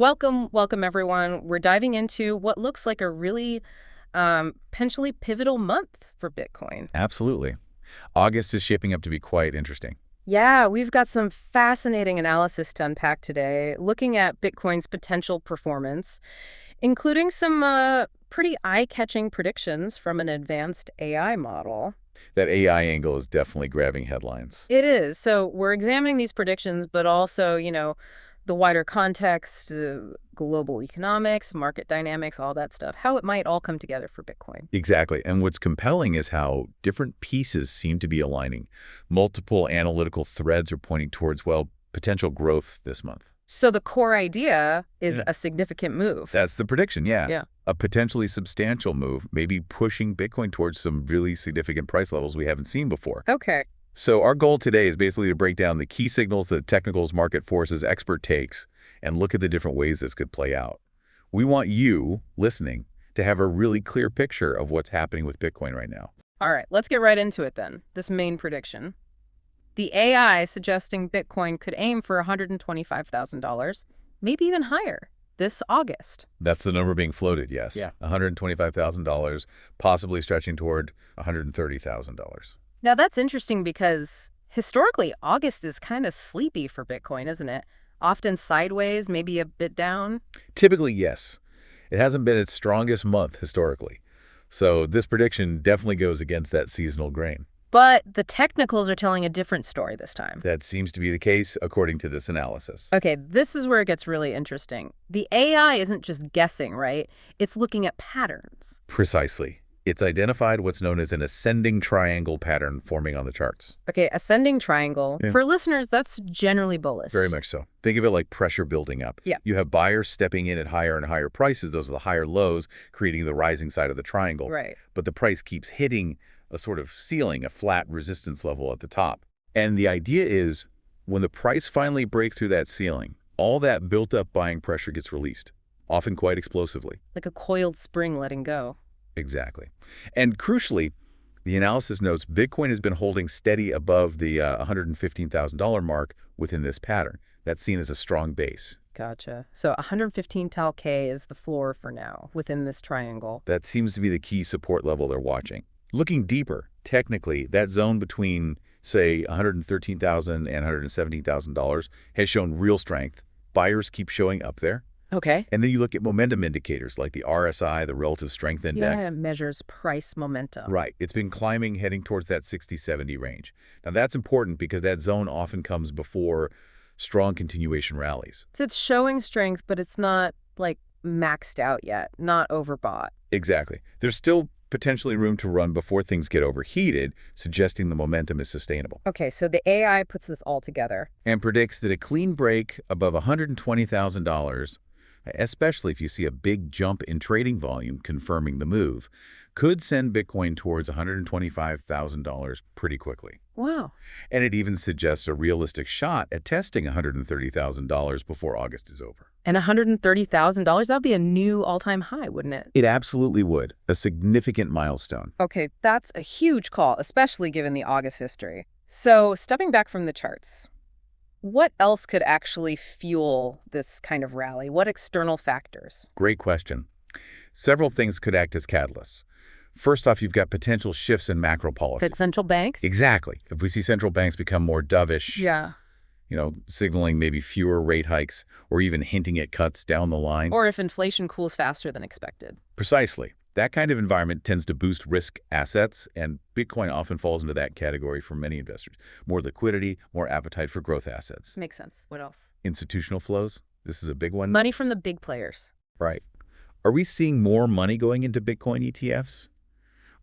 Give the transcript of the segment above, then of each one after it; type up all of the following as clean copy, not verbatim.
Welcome everyone. We're diving into what looks like a really potentially pivotal month for Bitcoin. Absolutely. August is shaping up to be quite interesting. Yeah, we've got some fascinating analysis to unpack today, looking at Bitcoin's potential performance, including some pretty eye-catching predictions from an advanced AI model. That AI angle is definitely grabbing headlines. It is. So we're examining these predictions, but also, the wider context, global economics, market dynamics, all that stuff, how it might all come together for Bitcoin. Exactly. And what's compelling is how different pieces seem to be aligning. Multiple analytical threads are pointing towards, well, potential growth this month. So the core idea is a significant move. That's the prediction, yeah. Yeah. A potentially substantial move, maybe pushing Bitcoin towards some really significant price levels we haven't seen before. Okay. So our goal today is basically to break down the key signals that technicals, market forces, expert takes, and look at the different ways this could play out. We want you, listening, to have a really clear picture of what's happening with Bitcoin right now. All right, let's get right into it then. This main prediction. The AI suggesting Bitcoin could aim for $125,000, maybe even higher, this August. That's the number being floated, yes. Yeah. $125,000, possibly stretching toward $130,000. Now that's interesting because historically, August is kind of sleepy for Bitcoin, isn't it? Often sideways, maybe a bit down. Typically, yes. It hasn't been its strongest month historically. So this prediction definitely goes against that seasonal grain. But the technicals are telling a different story this time. That seems to be the case according to this analysis. Okay, this is where it gets really interesting. The AI isn't just guessing, right? It's looking at patterns. Precisely. It's identified what's known as an ascending triangle pattern forming on the charts. Okay, ascending triangle. Yeah. For listeners, that's generally bullish. Very much so. Think of it like pressure building up. Yeah. You have buyers stepping in at higher and higher prices. Those are the higher lows, creating the rising side of the triangle. Right. But the price keeps hitting a sort of ceiling, a flat resistance level at the top. And the idea is when the price finally breaks through that ceiling, all that built-up buying pressure gets released, often quite explosively. Like a coiled spring letting go. Exactly. And crucially, the analysis notes Bitcoin has been holding steady above the $115,000 mark within this pattern. That's seen as a strong base. Gotcha. So 115 Tal K is the floor for now within this triangle. That seems to be the key support level they're watching. Looking deeper, technically, that zone between, say, $113,000 and $117,000 has shown real strength. Buyers keep showing up there. Okay. And then you look at momentum indicators like the RSI, the Relative Strength Index. Yeah, it measures price momentum. Right. It's been climbing, heading towards that 60-70 range. Now, that's important because that zone often comes before strong continuation rallies. So it's showing strength, but it's not, like, maxed out yet, not overbought. Exactly. There's still potentially room to run before things get overheated, suggesting the momentum is sustainable. Okay, so the AI puts this all together. And predicts that a clean break above $120,000, especially if you see a big jump in trading volume confirming the move, could send Bitcoin towards $125,000 pretty quickly. Wow. And it even suggests a realistic shot at testing $130,000 before August is over. And $130,000, that'd be a new all-time high, wouldn't it? It absolutely would. A significant milestone. Okay, that's a huge call, especially given the August history. So, stepping back from the charts, what else could actually fuel this kind of rally? What external factors? Great question. Several things could act as catalysts. First off, you've got potential shifts in macro policy. The central banks? Exactly. If we see central banks become more dovish, Yeah. Signaling maybe fewer rate hikes or even hinting at cuts down the line. Or if inflation cools faster than expected. Precisely. That kind of environment tends to boost risk assets, and Bitcoin often falls into that category for many investors. More liquidity, more appetite for growth assets. Makes sense. What else? Institutional flows. This is a big one. Money from the big players. Right. Are we seeing more money going into Bitcoin ETFs?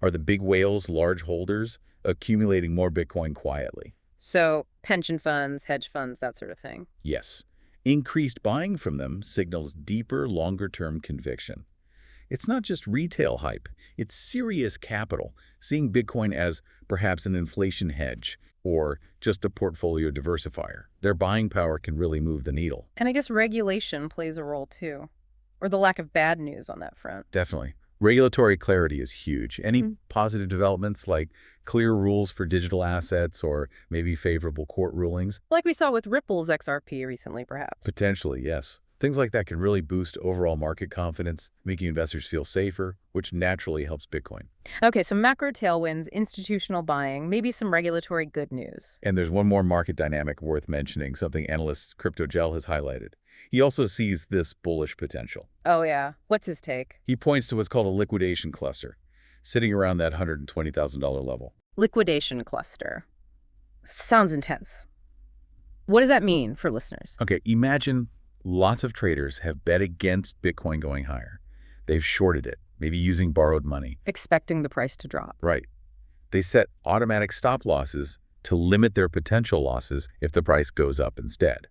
Are the big whales, large holders, accumulating more Bitcoin quietly? So, pension funds, hedge funds, that sort of thing. Yes. Increased buying from them signals deeper, longer-term conviction. It's not just retail hype. It's serious capital, seeing Bitcoin as perhaps an inflation hedge or just a portfolio diversifier. Their buying power can really move the needle. And I guess regulation plays a role too. Or the lack of bad news on that front. Definitely. Regulatory clarity is huge. Any positive developments like clear rules for digital assets or maybe favorable court rulings? Like we saw with Ripple's XRP recently, perhaps. Potentially, yes. Things like that can really boost overall market confidence, making investors feel safer, which naturally helps Bitcoin. Okay, so macro tailwinds, institutional buying, maybe some regulatory good news. And there's one more market dynamic worth mentioning, something analyst CryptoGel has highlighted. He also sees this bullish potential. Oh yeah, what's his take? He points to what's called a liquidation cluster, sitting around that $120,000 level. Liquidation cluster. Sounds intense. What does that mean for listeners? Okay, imagine lots of traders have bet against Bitcoin going higher. They've shorted it, maybe using borrowed money. Expecting the price to drop. Right. They set automatic stop losses to limit their potential losses if the price goes up instead.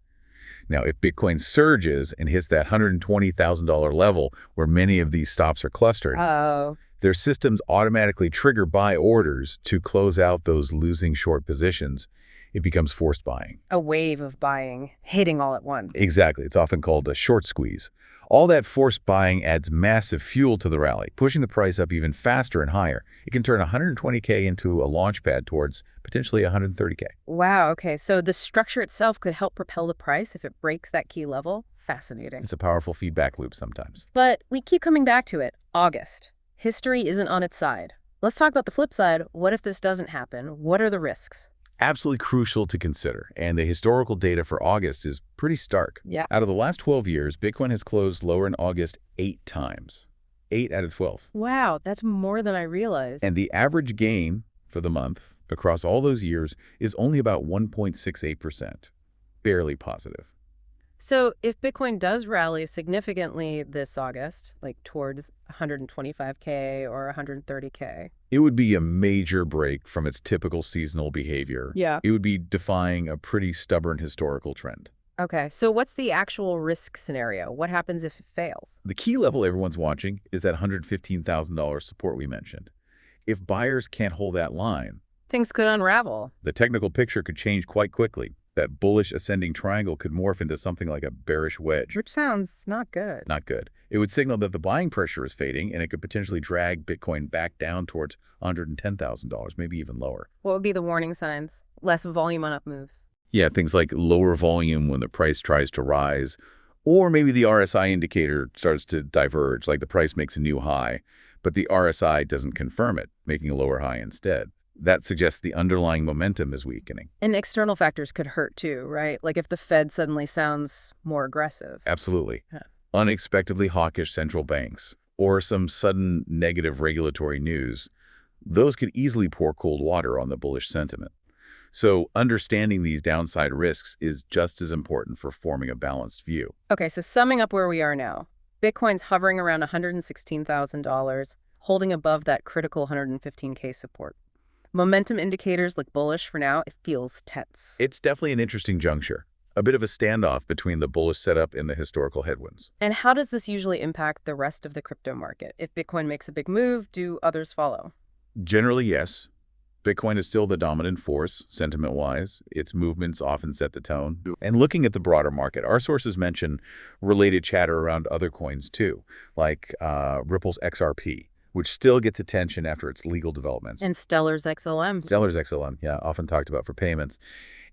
Now, if Bitcoin surges and hits that $120,000 level where many of these stops are clustered, Oh. their systems automatically trigger buy orders to close out those losing short positions. It becomes forced buying. A wave of buying, hitting all at once. Exactly. It's often called a short squeeze. All that forced buying adds massive fuel to the rally, pushing the price up even faster and higher. It can turn 120K into a launch pad towards potentially 130K. Wow, okay, so the structure itself could help propel the price if it breaks that key level? Fascinating. It's a powerful feedback loop sometimes. But we keep coming back to it. August. History isn't on its side. Let's talk about the flip side. What if this doesn't happen? What are the risks? Absolutely crucial to consider, and the historical data for August is pretty stark. Yeah. Out of the last 12 years, Bitcoin has closed lower in August 8 times. 8 out of 12. Wow, that's more than I realized. And the average gain for the month across all those years is only about 1.68%. Barely positive. So if Bitcoin does rally significantly this August, like towards 125K or 130K. It would be a major break from its typical seasonal behavior. Yeah. It would be defying a pretty stubborn historical trend. Okay, so what's the actual risk scenario? What happens if it fails? The key level everyone's watching is that $115,000 support we mentioned. If buyers can't hold that line, Things could unravel. the technical picture could change quite quickly. That bullish ascending triangle could morph into something like a bearish wedge. Which sounds not good. Not good. It would signal that the buying pressure is fading, and it could potentially drag Bitcoin back down towards $110,000, maybe even lower. What would be the warning signs? Less volume on up moves. Yeah, things like lower volume when the price tries to rise, or maybe the RSI indicator starts to diverge, like the price makes a new high, but the RSI doesn't confirm it, making a lower high instead. That suggests the underlying momentum is weakening. And external factors could hurt too, right? Like if the Fed suddenly sounds more aggressive. Absolutely. Yeah. Unexpectedly hawkish central banks, or some sudden negative regulatory news, those could easily pour cold water on the bullish sentiment. So understanding these downside risks is just as important for forming a balanced view. Okay, so summing up where we are now, Bitcoin's hovering around $116,000, holding above that critical 115K support. Momentum indicators look bullish for now. It feels tense. It's definitely an interesting juncture, a bit of a standoff between the bullish setup and the historical headwinds. And how does this usually impact the rest of the crypto market? If Bitcoin makes a big move, do others follow? Generally, yes. Bitcoin is still the dominant force, sentiment-wise. Its movements often set the tone. And looking at the broader market, our sources mention related chatter around other coins too, like Ripple's XRP, which still gets attention after its legal developments. And Stellar's XLM. Stellar's XLM, yeah, often talked about for payments.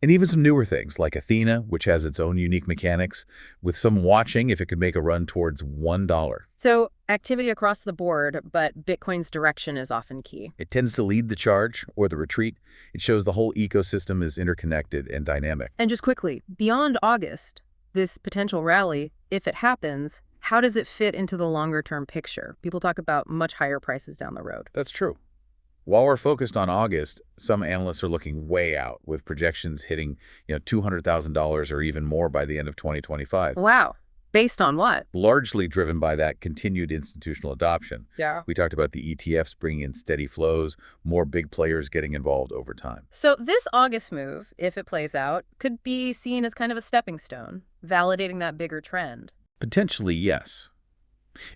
And even some newer things like Athena, which has its own unique mechanics, with some watching if it could make a run towards $1. So activity across the board, but Bitcoin's direction is often key. It tends to lead the charge or the retreat. It shows the whole ecosystem is interconnected and dynamic. And just quickly, beyond August, this potential rally, if it happens, how does it fit into the longer-term picture? People talk about much higher prices down the road. That's true. While we're focused on August, some analysts are looking way out with projections hitting, $200,000 or even more by the end of 2025. Wow. Based on what? Largely driven by that continued institutional adoption. Yeah. We talked about the ETFs bringing in steady flows, more big players getting involved over time. So this August move, if it plays out, could be seen as kind of a stepping stone, validating that bigger trend. Potentially, yes.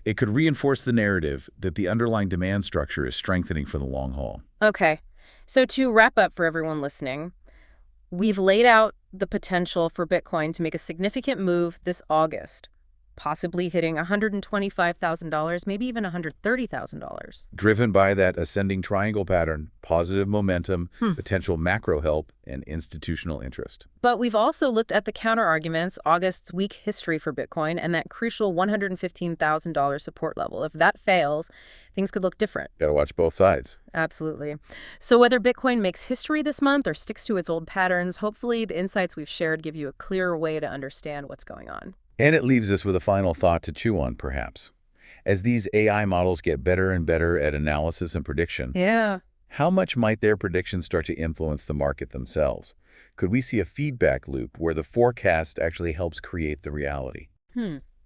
It could reinforce the narrative that the underlying demand structure is strengthening for the long haul. Okay. So to wrap up for everyone listening, we've laid out the potential for Bitcoin to make a significant move this August. possibly hitting $125,000, maybe even $130,000. Driven by that ascending triangle pattern, positive momentum, Hmm. potential macro help, and institutional interest. But we've also looked at the counterarguments, August's weak history for Bitcoin, and that crucial $115,000 support level. If that fails, things could look different. Got to watch both sides. Absolutely. So whether Bitcoin makes history this month or sticks to its old patterns, hopefully the insights we've shared give you a clearer way to understand what's going on. And it leaves us with a final thought to chew on, perhaps. As these AI models get better and better at analysis and prediction, Yeah. how much might their predictions start to influence the market themselves? Could we see a feedback loop where the forecast actually helps create the reality?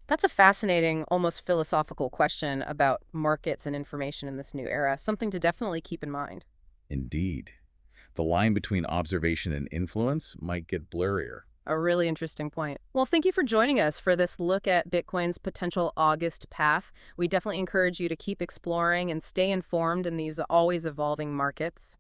That's a fascinating, almost philosophical question about markets and information in this new era, something to definitely keep in mind. Indeed. The line between observation and influence might get blurrier. A really interesting point. Well, thank you for joining us for this look at Bitcoin's potential August path. We definitely encourage you to keep exploring and stay informed in these always evolving markets.